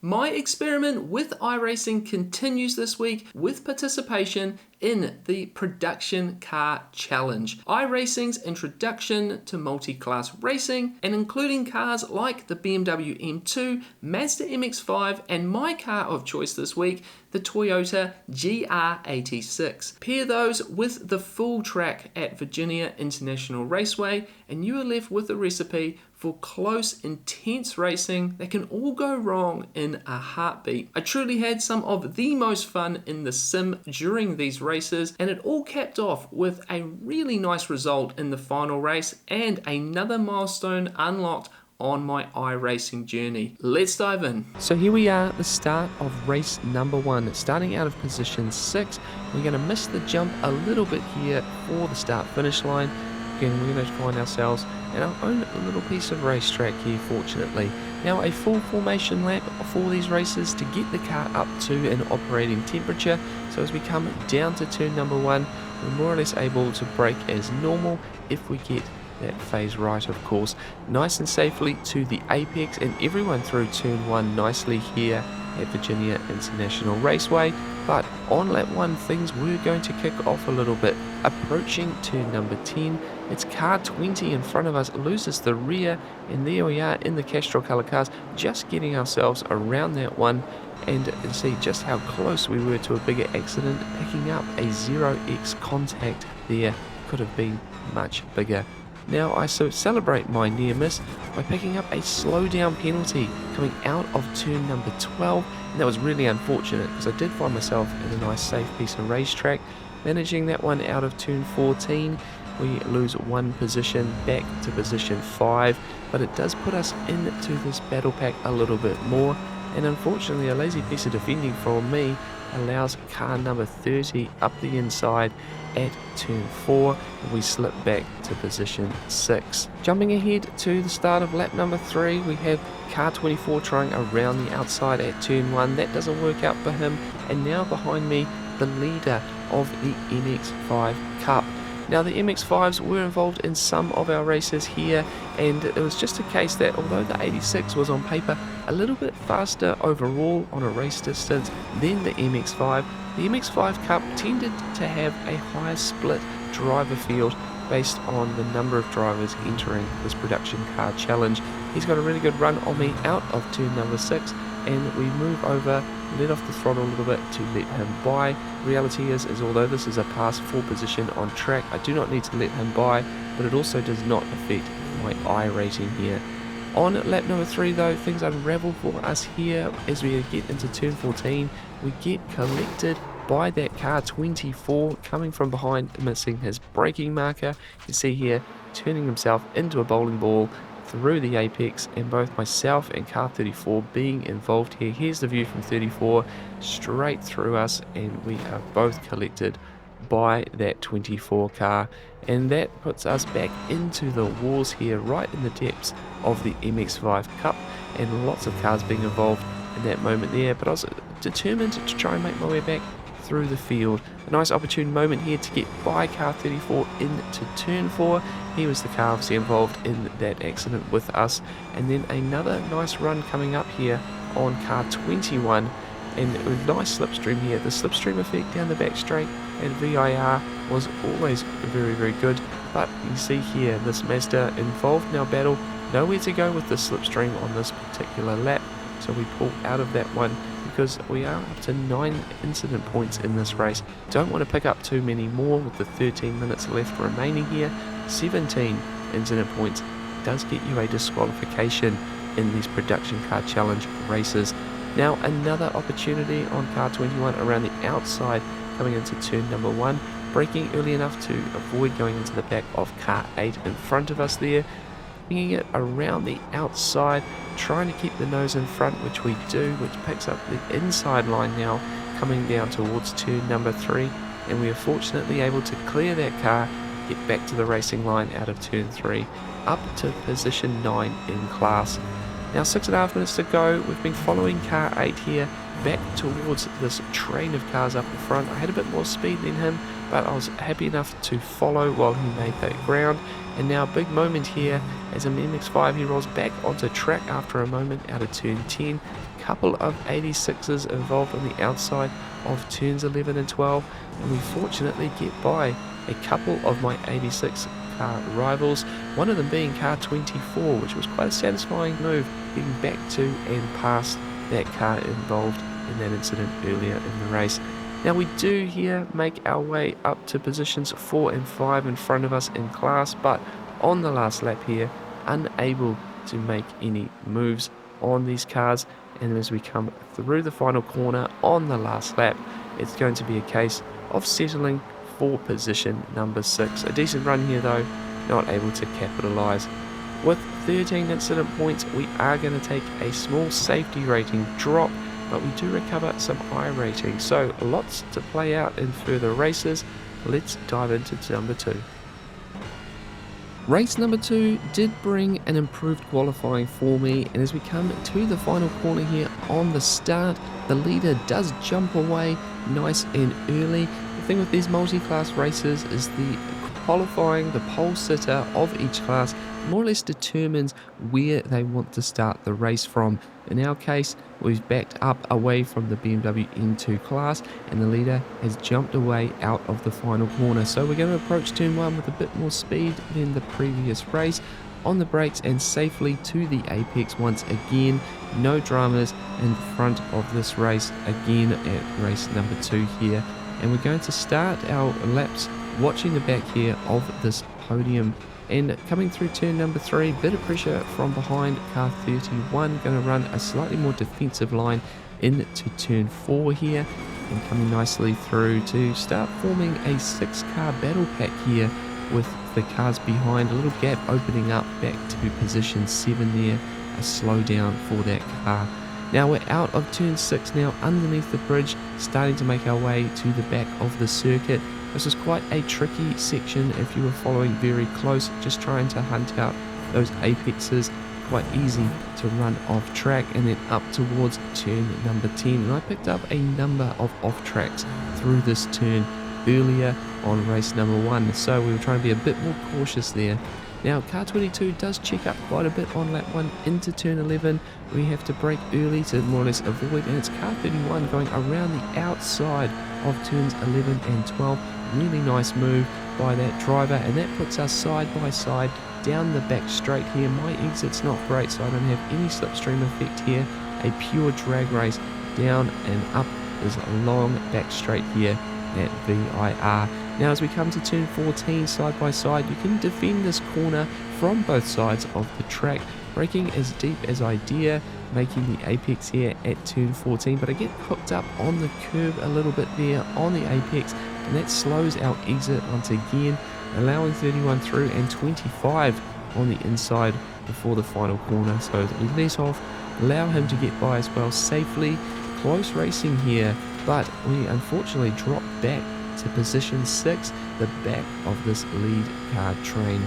My experiment with iRacing continues this week with participation in the Production Car Challenge. iRacing's introduction to multi-class racing and including cars like the BMW M2, Mazda MX-5 and my car of choice this week, the Toyota GR86. Pair those with the full track at Virginia International Raceway and you are left with a recipe for close, intense racing that can all go wrong in a heartbeat. I truly had some of the most fun in the sim during these races, and it all capped off with a really nice result in the final race and another milestone unlocked on my iRacing journey. Let's dive in. So here we are at the start of race number 1, starting out of position 6. We're going to miss the jump a little bit here for the start finish line. Again, we're going to find ourselves in our own little piece of racetrack here, fortunately. Now, a full formation lap for these races to get the car up to an operating temperature. So as we come down to turn number 1, we're more or less able to brake as normal if we get that phase right, of course. Nice and safely to the apex, and everyone through turn 1 nicely here at Virginia International Raceway. But on lap 1, things were going to kick off a little bit. Approaching turn number 10, it's car 20 in front of us loses the rear, and there we are in the Castrol Colour cars, just getting ourselves around that one, and see just how close we were to a bigger accident. Picking up a 0x contact there could have been much bigger. Now I celebrate my near miss by picking up a slowdown penalty coming out of turn number 12, and that was really unfortunate because I did find myself in a nice safe piece of racetrack. Managing that one out of turn 14, we lose one position back to position 5, but it does put us into this battle pack a little bit more, and unfortunately a lazy piece of defending from me allows car number 30 up the inside at turn 4, and we slip back to position 6. Jumping ahead to the start of lap number 3, we have car 24 trying around the outside at turn 1. That doesn't work out for him, and now behind me the leader of the MX-5 Cup. Now the MX-5s were involved in some of our races here, and it was just a case that although the 86 was on paper a little bit faster overall on a race distance than the MX-5 Cup tended to have a higher split driver field based on the number of drivers entering this production car challenge. He's got a really good run on me out of turn number 6, and we move over, let off the throttle a little bit to let him by. Reality is although this is a pass 4 position on track, I do not need to let him by, but it also does not affect my I rating here. On lap number 3 though, things unravel for us here as we get into turn 14. We get collected by that car 24 coming from behind, missing his braking marker. You can see here turning himself into a bowling ball through the apex, and both myself and car 34 being involved here. Here's the view from 34 straight through us, and we are both collected by that 24 car, and that puts us back into the wars here right in the depths of the MX-5 Cup, and lots of cars being involved in that moment there, but I was determined to try and make my way back through the field. A nice opportune moment here to get by car 34 into turn 4. He was the car obviously involved in that accident with us, and then another nice run coming up here on car 21, and a nice slipstream here. The slipstream effect down the back straight at VIR was always very, very good, but you see here this Mazda involved in our battle, nowhere to go with the slipstream on this particular lap, so we pull out of that one because we are up to 9 incident points in this race. Don't want to pick up too many more with the 13 minutes left remaining here. 17 incident points does get you a disqualification in these production car challenge races. Now another opportunity on car 21 around the outside coming into turn number 1, braking early enough to avoid going into the back of car 8 in front of us there, bringing it around the outside, trying to keep the nose in front, which we do, which picks up the inside line now coming down towards turn number 3, and we are fortunately able to clear that car, get back to the racing line out of turn 3, up to position 9 in class. Now 6.5 minutes to go. We've been following car 8 here back towards this train of cars up in front. I had a bit more speed than him, but I was happy enough to follow while he made that ground. And now a big moment here as a MX-5, he rolls back onto track after a moment out of turn 10. couple of 86s involved on the outside of turns 11 and 12, and we fortunately get by a couple of my 86 car rivals, one of them being car 24, which was quite a satisfying move, getting back to and past that car involved in that incident earlier in the race. Now we do here make our way up to positions 4 and 5 in front of us in class, but on the last lap here, unable to make any moves on these cars, and as we come through the final corner on the last lap, it's going to be a case of settling for position number 6. A decent run here though, not able to capitalise. With 13 incident points, we are going to take a small safety rating drop, but we do recover some iRating, so lots to play out in further races. Let's dive into number 2. Race number 2 did bring an improved qualifying for me, and as we come to the final corner here on the start, the leader does jump away nice and early. The thing with these multi-class races is the qualifying, the pole sitter of each class more or less determines where they want to start the race from. In our case, we've backed up away from the BMW M2 class, and the leader has jumped away out of the final corner. So we're going to approach turn 1 with a bit more speed than the previous race, on the brakes and safely to the apex once again. No dramas in front of this race again at race number 2 here, and we're going to start our laps watching the back here of this podium. And coming through turn number 3, bit of pressure from behind car 31, going to run a slightly more defensive line into turn 4 here, and coming nicely through to start forming a 6-car battle pack here with the cars behind, a little gap opening up back to position 7 there, a slowdown for that car. Now we're out of turn 6 now, underneath the bridge, starting to make our way to the back of the circuit. This is quite a tricky section if you were following very close, just trying to hunt out those apexes. Quite easy to run off track, and then up towards turn number 10. And I picked up a number of off tracks through this turn earlier on race number 1, so we were trying to be a bit more cautious there. Now car 22 does check up quite a bit on lap 1 into turn 11. We have to brake early to more or less avoid, and it's car 31 going around the outside of turns 11 and 12. Really nice move by that driver, and that puts us side by side down the back straight here. My exit's not great, so I don't have any slipstream effect here. A pure drag race down and up this long back straight here at VIR. Now as we come to turn 14 side by side, you can defend this corner from both sides of the track, braking as deep as I dare, making the apex here at turn 14, but I get hooked up on the curb a little bit there on the apex, and that slows our exit once again, allowing 31 through and 25 on the inside before the final corner, so that we let off, allow him to get by as well safely. Close racing here, but we unfortunately drop back to position 6, the back of this lead car train.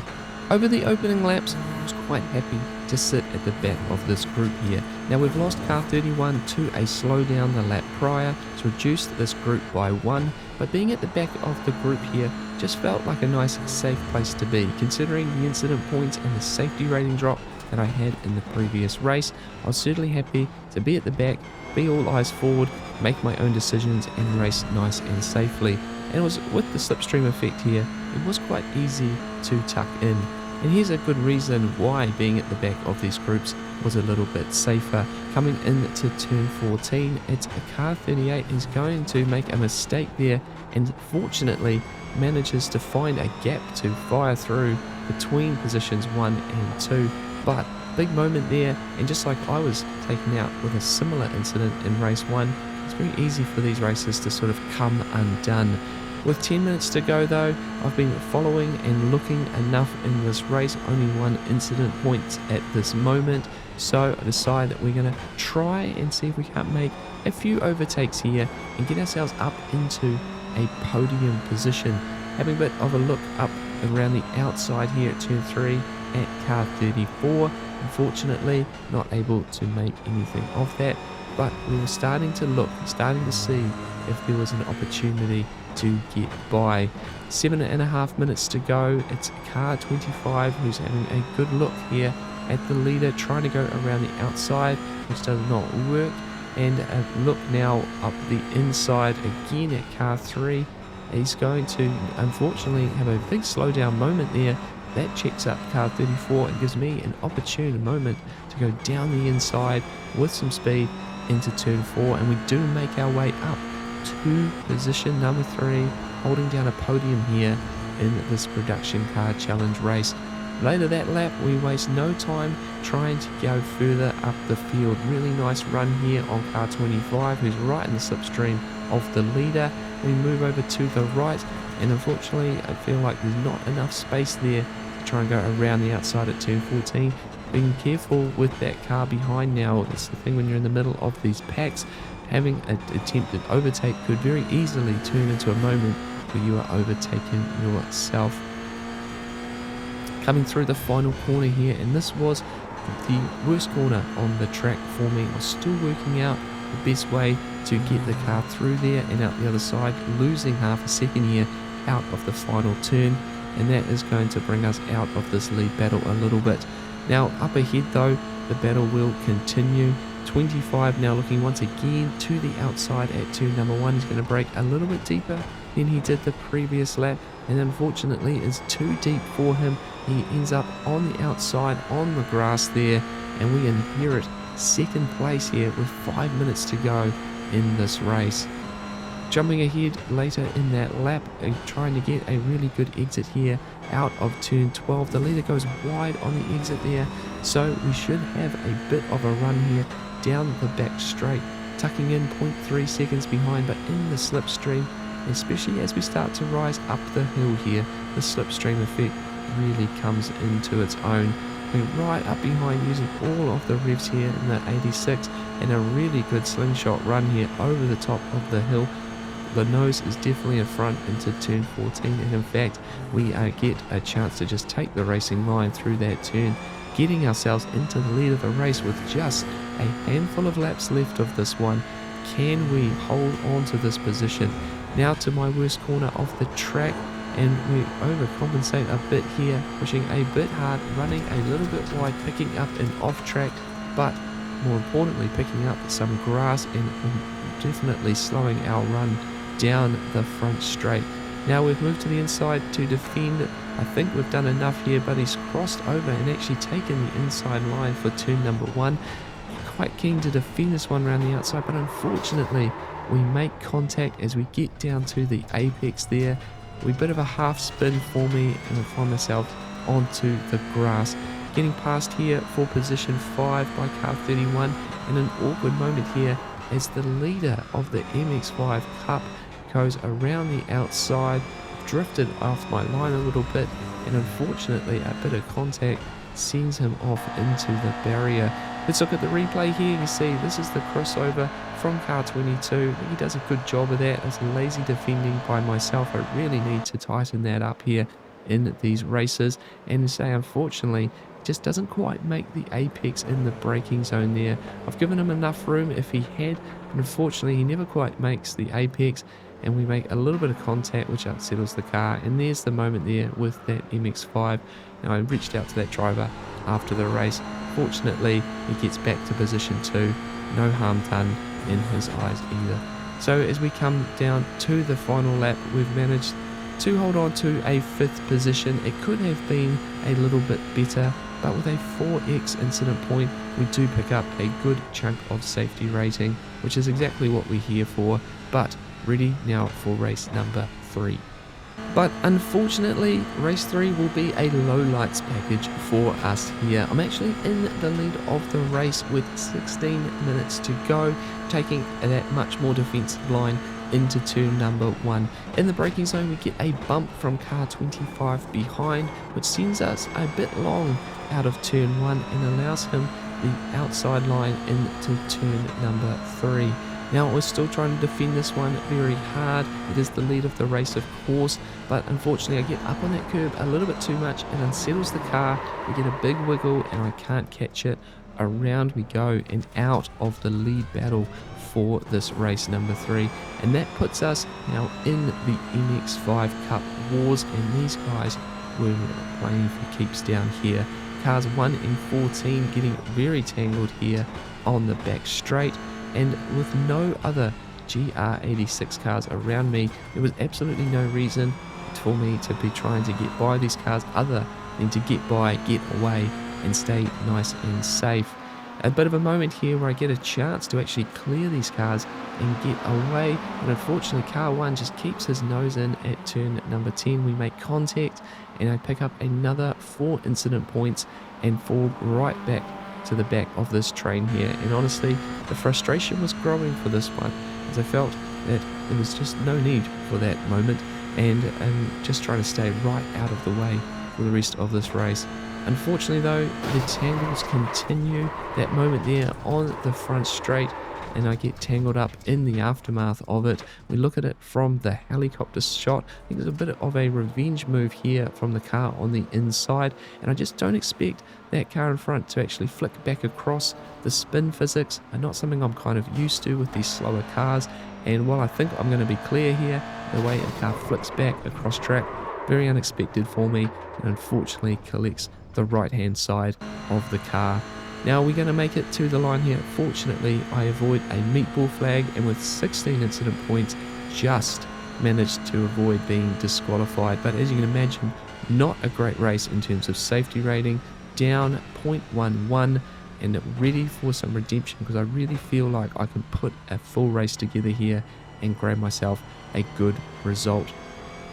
Over the opening laps, I was quite happy to sit at the back of this group here. Now we've lost car 31 to a slowdown the lap prior to reduce this group by 1, but being at the back of the group here just felt like a nice safe place to be, considering the incident points and the safety rating drop that I had in the previous race. I was certainly happy to be at the back, be all eyes forward, make my own decisions and race nice and safely. And it was with the slipstream effect here, it was quite easy to tuck in. And here's a good reason why being at the back of these groups was a little bit safer. Coming into turn 14, it's a car 38 is going to make a mistake there, and fortunately manages to find a gap to fire through between positions 1 and 2. But big moment there, and just like I was taken out with a similar incident in race 1, it's very easy for these races to sort of come undone. With 10 minutes to go though, I've been following and looking enough in this race, only 1 incident point at this moment, so I decide that we're going to try and see if we can't make a few overtakes here and get ourselves up into a podium position. Having a bit of a look up around the outside here at turn 3 at car 34, unfortunately not able to make anything of that, but we were starting to see if there was an opportunity to get by. 7.5 minutes to go. It's car 25 who's having a good look here at the leader, trying to go around the outside, which does not work. And a look now up the inside again at car 3. He's going to unfortunately have a big slowdown moment there. That checks up car 34 and gives me an opportune moment to go down the inside with some speed into turn 4, and we do make our way up to position number 3, holding down a podium here in this production car challenge race. Later that lap, we waste no time trying to go further up the field. Really nice run here on car 25, who's right in the slipstream of the leader. We move over to the right, and unfortunately I feel like there's not enough space there to try and go around the outside at turn 14. Being careful with that car behind now. That's the thing when you're in the middle of these packs. Having an attempted overtake could very easily turn into a moment where you are overtaken yourself. Coming through the final corner here, and this was the worst corner on the track for me. I was still working out the best way to get the car through there and out the other side, losing half a second here out of the final turn, and that is going to bring us out of this lead battle a little bit. Now up ahead though, the battle will continue. 25 now looking once again to the outside at turn number 1. He's going to brake a little bit deeper than he did the previous lap, and unfortunately is too deep for him. He ends up on the outside on the grass there, and we inherit second place here with 5 minutes to go in this race. Jumping ahead later in that lap, trying to get a really good exit here out of turn 12. The leader goes wide on the exit there, so we should have a bit of a run here down the back straight, tucking in 0.3 seconds behind, but in the slipstream, especially as we start to rise up the hill here, the slipstream effect really comes into its own. We're right up behind using all of the revs here in the 86, and a really good slingshot run here over the top of the hill. The nose is definitely in front into turn 14, and in fact we get a chance to just take the racing line through that turn, getting ourselves into the lead of the race with just a handful of laps left of this one. Can we hold on to this position? Now to my worst corner of the track, and we overcompensate a bit here, pushing a bit hard, running a little bit wide, picking up an off track, but more importantly picking up some grass and definitely slowing our run down the front straight. Now we've moved to the inside to defend. I think we've done enough here, but he's crossed over and actually taken the inside line for turn number 1. Quite keen to defend this one around the outside, but unfortunately we make contact as we get down to the apex there. A bit of a half spin for me, and I find myself onto the grass. Getting past here for position 5 by car 31, and an awkward moment here as the leader of the MX5 Cup goes around the outside, drifted off my line a little bit, and unfortunately a bit of contact sends him off into the barrier. Let's look at the replay here. You see this is the crossover from car 22. He does a good job of that. It's lazy defending by myself. I really need to tighten that up here in these races, and say unfortunately just doesn't quite make the apex in the braking zone there. I've given him enough room if he had, but unfortunately he never quite makes the apex, and we make a little bit of contact which unsettles the car, and there's the moment there with that MX5. Now I reached out to that driver after the race. Fortunately he gets back to position 2, no harm done in his eyes either. So as we come down to the final lap, we've managed to hold on to a 5th position. It could have been a little bit better, but with a 4x incident point we do pick up a good chunk of safety rating, which is exactly what we're here for. But ready now for race number 3. But unfortunately race 3 will be a lowlights package for us here. I'm actually in the lead of the race with 16 minutes to go, taking that much more defensive line into turn number 1. In the braking zone we get a bump from car 25 behind, which sends us a bit long out of turn 1 and allows him the outside line into turn number 3. Now we're still trying to defend this one very hard. It is the lead of the race of course, but unfortunately I get up on that curb a little bit too much and unsettles the car. We get a big wiggle and I can't catch it. Around we go and out of the lead battle for this race number 3, and that puts us now in the MX5 Cup wars, and these guys were playing for keeps down here. Cars 1 and 14 getting very tangled here on the back straight. and with no other GR86 cars around me, there was absolutely no reason for me to be trying to get by these cars other than to get by, get away, and stay nice and safe. A bit of a moment here where I get a chance to actually clear these cars and get away, but unfortunately car 1 just keeps his nose in at turn number 10. We make contact and I pick up another 4 incident points and fall right back to the back of this train here. And honestly, the frustration was growing for this one, as I felt that there was just no need for that moment, and I'm just trying to stay right out of the way for the rest of this race. Unfortunately though, the tangles continue. That moment there on the front straight, and I get tangled up in the aftermath of it. We look at it from the helicopter shot. I think there's a bit of a revenge move here from the car on the inside, and I just don't expect that car in front to actually flick back across. The spin physics are not something I'm kind of used to with these slower cars, and while I think I'm going to be clear here, the way a car flicks back across track, very unexpected for me, and unfortunately collects the right hand side of the car. Now we're going to make it to the line here. Fortunately, I avoid a meatball flag, and with 16 incident points, just managed to avoid being disqualified. But as you can imagine, not a great race in terms of safety rating, down 0.11, and ready for some redemption, because I really feel like I can put a full race together here and grab myself a good result.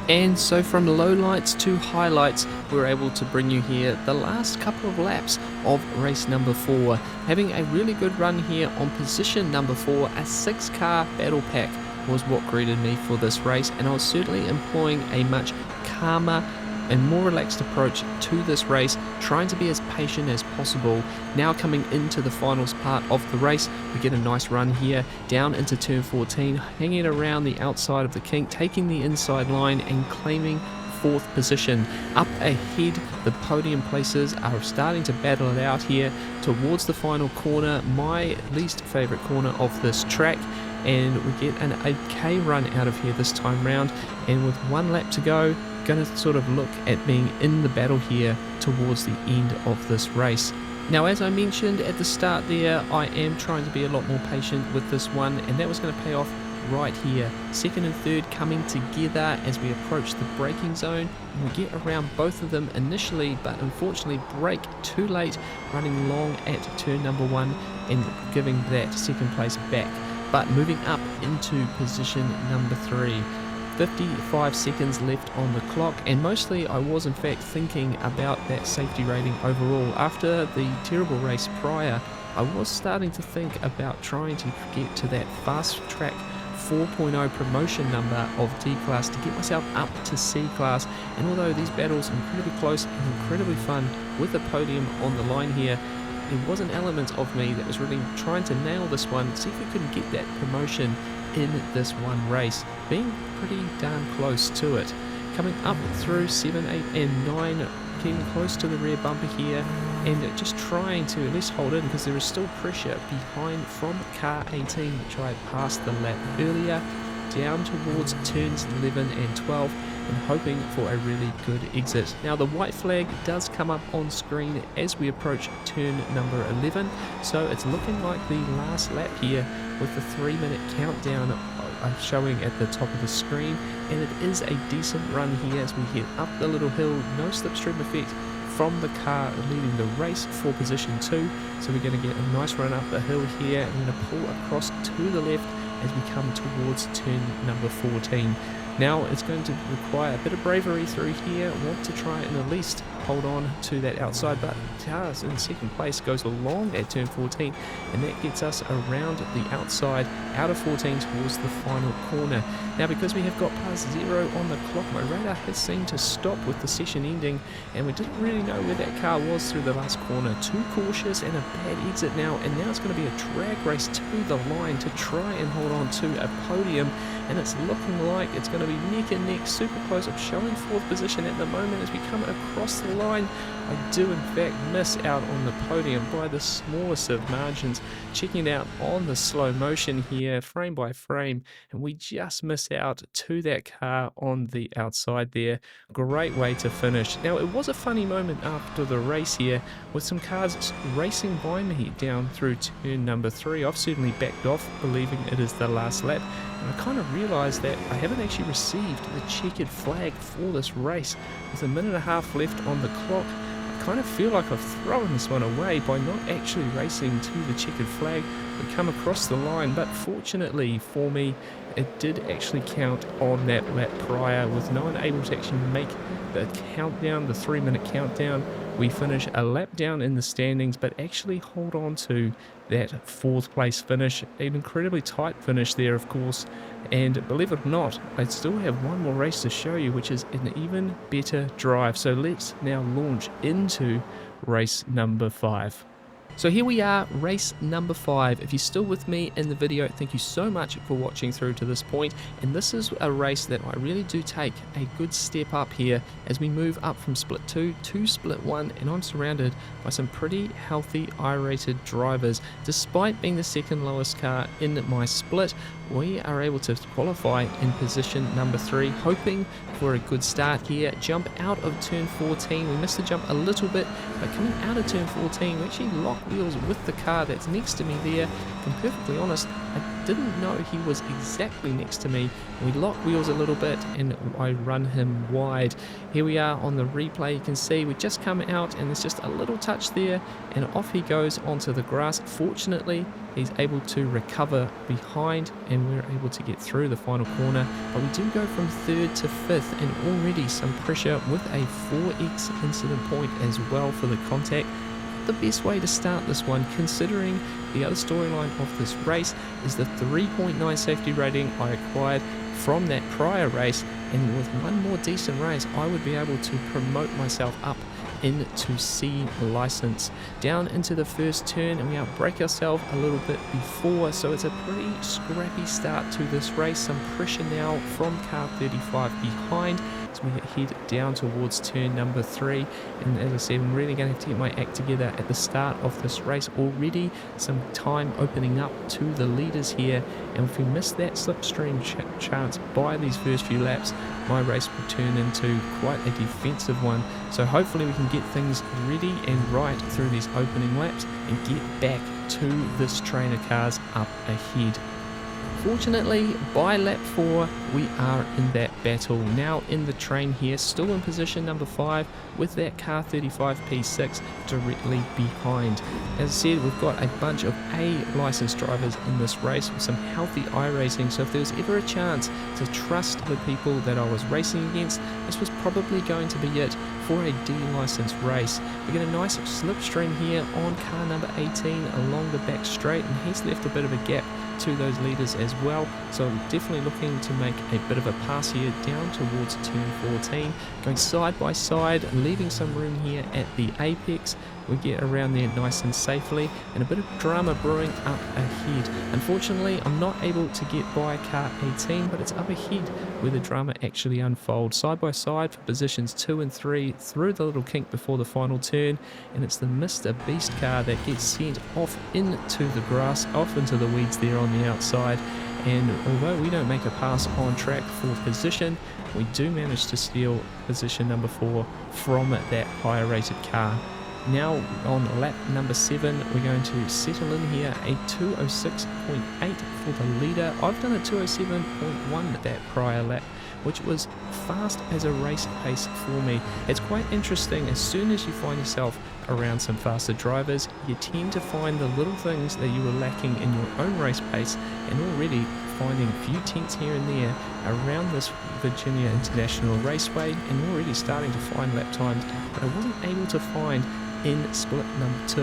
And so from lowlights to highlights, we're able to bring you here the last couple of laps of race number 4. Having a really good run here on position number 4, a 6-car battle pack was what greeted me for this race, and I was certainly employing a much calmer and more relaxed approach to this race, trying to be as patient as possible. Now coming into the finals part of the race, we get a nice run here down into turn 14, hanging around the outside of the kink, taking the inside line and claiming 4th position. Up ahead, the podium places are starting to battle it out here towards the final corner, my least favorite corner of this track, and we get an 8k run out of here this time round, and with 1 lap to go, going to sort of look at being in the battle here towards the end of this race. Now, as I mentioned at the start there, I am trying to be a lot more patient with this one, and that was going to pay off right here. 2nd and 3rd coming together as we approach the braking zone, and we get around both of them initially, but unfortunately brake too late, running long at turn number 1 and giving that 2nd place back. But moving up into position number 3. 55 seconds left on the clock, and mostly I was in fact thinking about that safety rating overall. After the terrible race prior, I was starting to think about trying to get to that fast track 4.0 promotion number of D class to get myself up to C class. And although these battles are incredibly close and incredibly fun with the podium on the line here, there was an element of me that was really trying to nail this one, see if we couldn't get that promotion in this one race, being pretty darn close to it. Coming up through 7, 8 and 9, getting close to the rear bumper here, and just trying to at least hold in, because there is still pressure behind from car 18, which I had passed the lap earlier, down towards turns 11 and 12, and hoping for a really good exit. Now the white flag does come up on screen as we approach turn number 11, so it's looking like the last lap here, with the 3-minute countdown showing at the top of the screen, and it is a decent run here as we head up the little hill. No slipstream effect from the car leading the race for position 2, so we're going to get a nice run up the hill here, and we're going to pull across to the left as we come towards turn number 14. Now it's going to require a bit of bravery through here. I want to try and at least hold on to that outside, but cars in 2nd place goes along at turn 14, and that gets us around the outside out of 14 towards the final corner. Now because we have got past 0 on the clock, my radar has seemed to stop with the session ending, and we didn't really know where that car was through the last corner. Too cautious and a bad exit now, and now it's going to be a drag race to the line to try and hold on to a podium, and it's looking like it's going to literally neck and neck, super close. I'm showing 4th position at the moment as we come across the line. I do in fact miss out on the podium by the smallest of margins. Checking it out on the slow motion here, frame by frame, and we just miss out to that car on the outside there. Great way to finish. Now, it was a funny moment after the race here with some cars racing by me down through turn number 3. I've certainly backed off, believing it is the last lap, and I kind of realised that I haven't actually received the checkered flag for this race. With a minute and a half left on the clock, I kind of feel like I've thrown this one away by not actually racing to the checkered flag. We come across the line, but fortunately for me, it did actually count on that lap prior, with no one able to actually make the countdown, the 3-minute countdown. We finish a lap down in the standings, but actually hold on to that 4th place finish. An incredibly tight finish there, of course, and believe it or not, I still have one more race to show you, which is an even better drive. So let's now launch into race number 5. So here we are, race number 5. If you're still with me in the video, thank you so much for watching through to this point. And this is a race that I really do take a good step up here as we move up from split 2 to split 1, and I'm surrounded by some pretty healthy I-rated drivers. Despite being the 2nd lowest car in my split, we are able to qualify in position number 3, hoping for a good start here. Jump out of turn 14. We missed the jump a little bit, but coming out of turn 14, we actually lock wheels with the car that's next to me there. If I'm perfectly honest, I didn't know he was exactly next to me. We lock wheels a little bit and I run him wide. Here we are on the replay. You can see we just come out and there's just a little touch there and off he goes onto the grass. Fortunately, he's able to recover behind and we're able to get through the final corner. But we do go from 3rd to 5th and already some pressure with a 4x incident point as well for the contact. The best way to start this one, considering the other storyline of this race is the 3.9 safety rating I acquired from that prior race, and with one more decent race I would be able to promote myself up into C license. Down into the first turn and we outbrake ourselves a little bit before, so it's a pretty scrappy start to this race. Some pressure now from car 35 behind as we head down towards turn number 3, and as I said, I'm really going to have to get my act together at the start of this race. Already some time opening up to the leaders here, and if we miss that slipstream chance by these first few laps, my race will turn into quite a defensive one. So hopefully we can get things ready and right through these opening laps and get back to this train of cars up ahead. Fortunately, by lap 4, we are in that battle. Now in the train here, still in position number 5 with that car 35 P6 directly behind. As I said, we've got a bunch of A licensed drivers in this race with some healthy iRacing, so if there was ever a chance to trust the people that I was racing against, this was probably going to be it for a D licensed race. We get a nice slipstream here on car number 18 along the back straight, and he's left a bit of a gap to those leaders as well, so I'm definitely looking to make a bit of a pass here down towards turn 14, going side by side, leaving some room here at the apex. We get around there nice and safely, and a bit of drama brewing up ahead. Unfortunately, I'm not able to get by car 18, but it's up ahead where the drama actually unfolds. Side by side for positions 2 and 3 through the little kink before the final turn, and it's the Mr. Beast car that gets sent off into the grass, off into the weeds there on the outside. And although we don't make a pass on track for position, we do manage to steal position number 4 from that higher rated car. Now on lap number 7, we're going to settle in here a 206.8 for the leader. I've done a 207.1 that prior lap, which was fast as a race pace for me. It's quite interesting, as soon as you find yourself around some faster drivers, you tend to find the little things that you were lacking in your own race pace, and already finding a few tenths here and there around this Virginia International Raceway, and already starting to find lap times that I wasn't able to find in split number 2.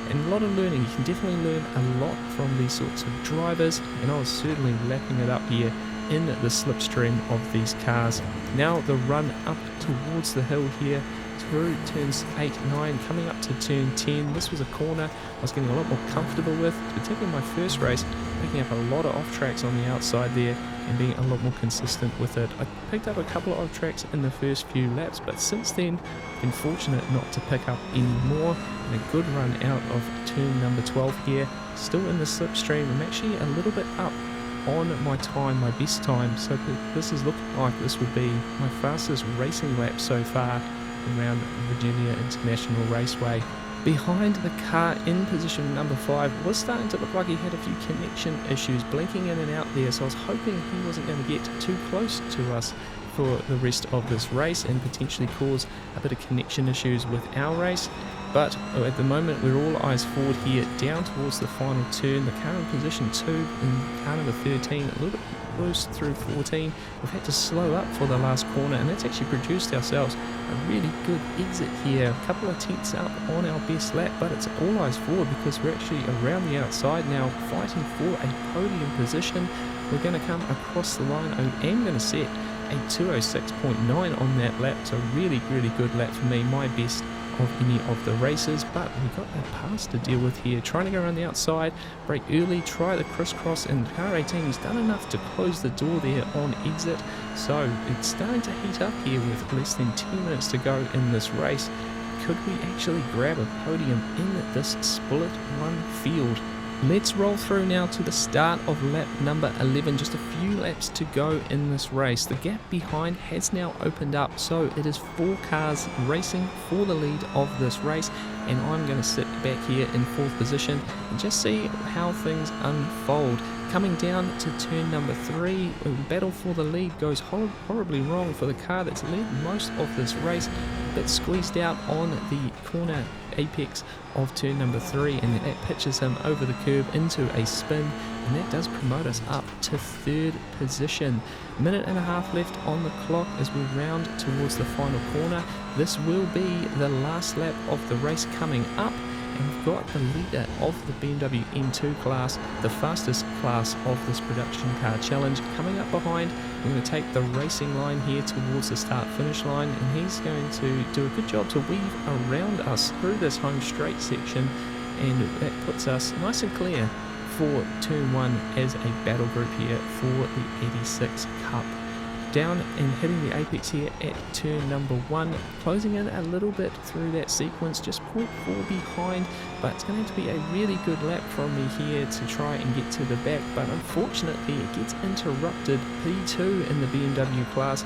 And a lot of learning. You can definitely learn a lot from these sorts of drivers, and I was certainly lapping it up here in the slipstream of these cars. Now the run up towards the hill here to through turns 8, 9, coming up to turn 10. This was a corner I was getting a lot more comfortable with, particularly my first race, picking up a lot of off tracks on the outside there and being a lot more consistent with it. I picked up a couple of off tracks in the first few laps, but since then I've been fortunate not to pick up any more, and a good run out of turn number 12 here. Still in the slipstream. I'm actually a little bit up on my time, my best time, so this is looking like this will be my fastest racing lap so far around Virginia International Raceway. Behind the car in position number 5 was starting to look like he had a few connection issues, blinking in and out there, so I was hoping he wasn't going to get too close to us for the rest of this race and potentially cause a bit of connection issues with our race. But at the moment we're all eyes forward here down towards the final turn. The car in position 2 in car number 13, a little bit close through 14. We've had to slow up for the last corner, and that's actually produced ourselves a really good exit here. A couple of tenths up on our best lap, but it's all eyes forward because we're actually around the outside now fighting for a podium position. We're going to come across the line. I am going to set a 206.9 on that lap, so really good lap for me, my best of any of the races. But we've got that pass to deal with here, trying to go around the outside, brake early, try the crisscross, and car 18 he's done enough to close the door there on exit, so it's starting to heat up here with less than 10 minutes to go in this race. Could we actually grab a podium in this split one field? Let's roll through now to the start of lap number 11, just a few laps to go in this race. The gap behind has now opened up, so it is 4 cars racing for the lead of this race, and I'm going to sit back here in 4th position and just see how things unfold. Coming down to turn number 3, the battle for the lead goes horribly wrong for the car that's led most of this race. A bit squeezed out on the corner apex of turn number 3, and that pitches him over the curb into a spin, and that does promote us up to 3rd position. Minute and a half left on the clock as we round towards the final corner. This will be the last lap of the race coming up, and we've got the leader of the BMW M2 class, the fastest class of this production car challenge, coming up behind. We're going to take the racing line here towards the start finish line, and he's going to do a good job to weave around us through this home straight section, and that puts us nice and clear for turn 1 as a battle group here for the 86 Cup. Down and hitting the apex here at turn number 1, closing in a little bit through that sequence, just 0.4 behind, but it's going to be a really good lap from me here to try and get to the back, but unfortunately it gets interrupted. P2 in the BMW class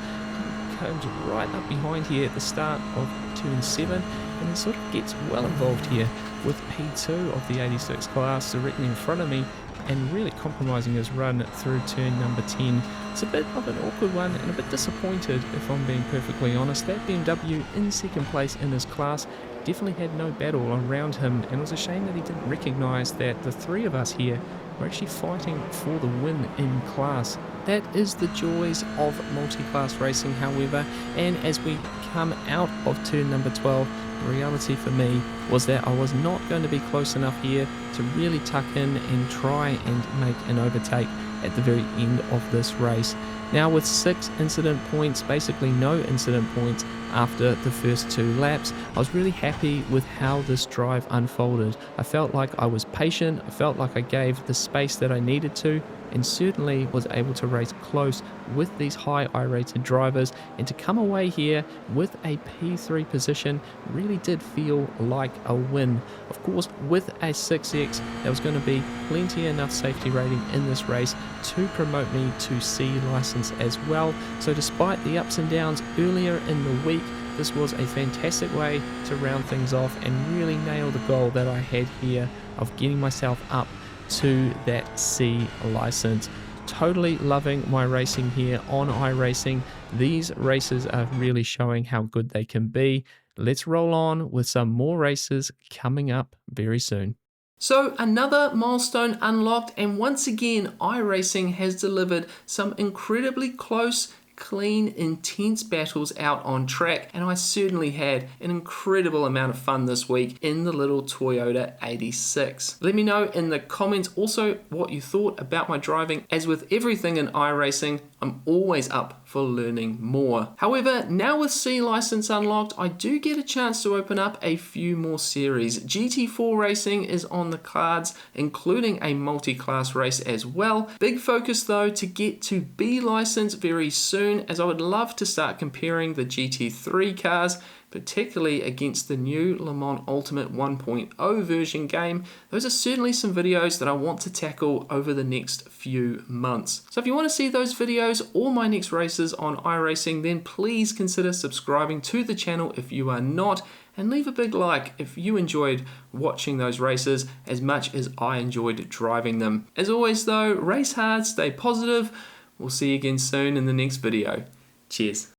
comes right up behind here at the start of turn 7, and it sort of gets well involved here with P2 of the 86 class directly in front of me and really compromising his run through turn number 10. It's a bit of an awkward one and a bit disappointed, if I'm being perfectly honest. That BMW in second place in his class definitely had no battle around him, and it was a shame that he didn't recognise that the 3 of us here were actually fighting for the win in class. That is the joys of multi-class racing, however, and as we come out of turn number 12, the reality for me was that I was not going to be close enough here to really tuck in and try and make an overtake at the very end of this race. Now with 6 incident points, basically no incident points after the first 2 laps, I was really happy with how this drive unfolded. I felt like I was patient, I felt like I gave the space that I needed to, and certainly was able to race close with these high I-rated drivers, and to come away here with a P3 position really did feel like a win. Of course, with a 6X, there was going to be plenty enough safety rating in this race to promote me to C license as well. So despite the ups and downs earlier in the week, this was a fantastic way to round things off and really nail the goal that I had here of getting myself up to that C license. Totally loving my racing here on iRacing. These races are really showing how good they can be. Let's roll on with some more races coming up very soon. So another milestone unlocked, and once again iRacing has delivered some incredibly close, clean, intense battles out on track, and I certainly had an incredible amount of fun this week in the little Toyota 86. Let me know in the comments also what you thought about my driving. As with everything in iRacing, I'm always up for learning more. However, now with C license unlocked, I do get a chance to open up a few more series. GT4 racing is on the cards, including a multi-class race as well. Big focus though to get to B license very soon, as I would love to start comparing the GT3 cars, particularly against the new Le Mans Ultimate 1.0 version game. Those are certainly some videos that I want to tackle over the next few months. So if you want to see those videos or my next races on iRacing, then please consider subscribing to the channel if you are not, and leave a big like if you enjoyed watching those races as much as I enjoyed driving them. As always though, race hard, stay positive. We'll see you again soon in the next video. Cheers.